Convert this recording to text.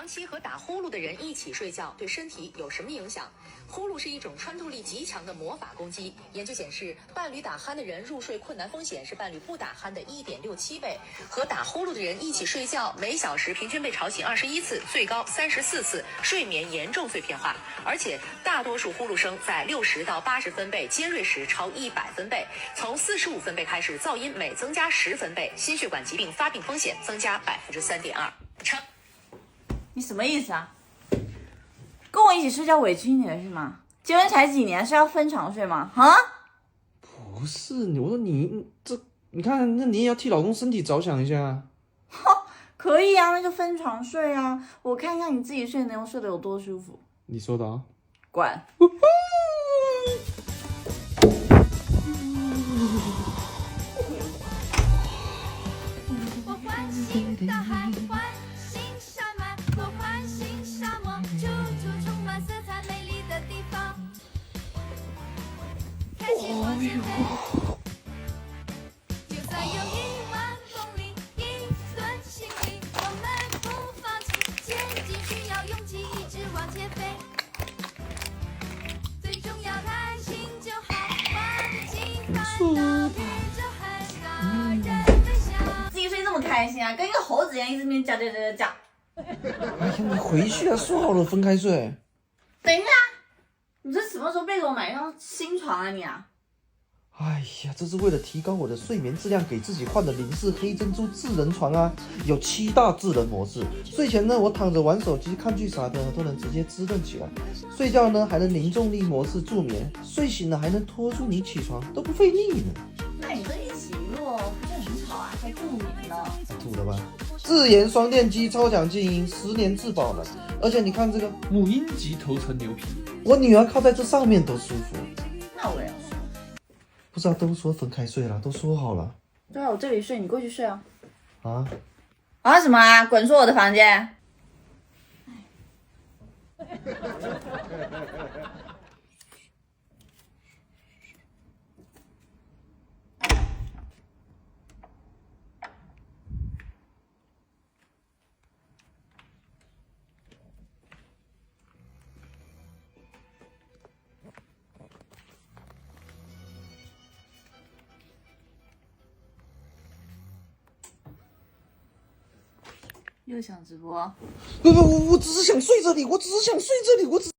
长期和打呼噜的人一起睡觉对身体有什么影响？呼噜是一种穿透力极强的魔法攻击。研究显示，伴侣打鼾的人入睡困难风险是伴侣不打鼾的1.67倍。和打呼噜的人一起睡觉，每小时平均被吵醒21次，最高34次，睡眠严重碎片化。而且，大多数呼噜声在60到80分贝，尖锐时超100分贝。从45分贝开始，噪音每增加10分贝，心血管疾病发病风险增加3.2%。你什么意思啊？跟我一起睡觉委屈你了是吗？结婚才几年是要分床睡吗？啊？不是，我说你看，那你也要替老公身体着想一下啊。可以啊，那就分床睡啊。我看看你自己睡能睡得有多舒服。你说的啊。管。我欢欣大海，欢欣沙漠，我欢欣沙漠，处处充满色彩美丽的地方。开心我自在，就算有1万公里，1吨行李，我们不放弃，前进需要勇气，一直往前飞。最重要开心就好，忘记烦恼，别就很高，人飞翔。自己睡这么开心啊，跟一个猴子一样，一直面叫。哎呀，你回去啊，说好了分开睡。等一下，你这什么时候被我买上新床啊你啊？哎呀，这是为了提高我的睡眠质量，给自己换的林氏黑珍珠智能床啊，有7大智能模式。睡前呢，我躺着玩手机、看剧啥的都能直接滋润起来；睡觉呢，还能零重力模式助眠；睡醒了还能拖住你起床，都不费力呢。那你这一起落不是很吵啊？还助眠呢？吐了吧？自研双电机超强静音，10年质保了。而且你看这个母婴级头层牛皮，我女儿靠在这上面都舒服。那我也要睡。不知道都说分开睡了，都说好了对啊，我这里睡，你过去睡啊。啊。啊什么啊？滚出我的房间！又想直播？不，我只是想睡这里，我只是想睡这里，我只。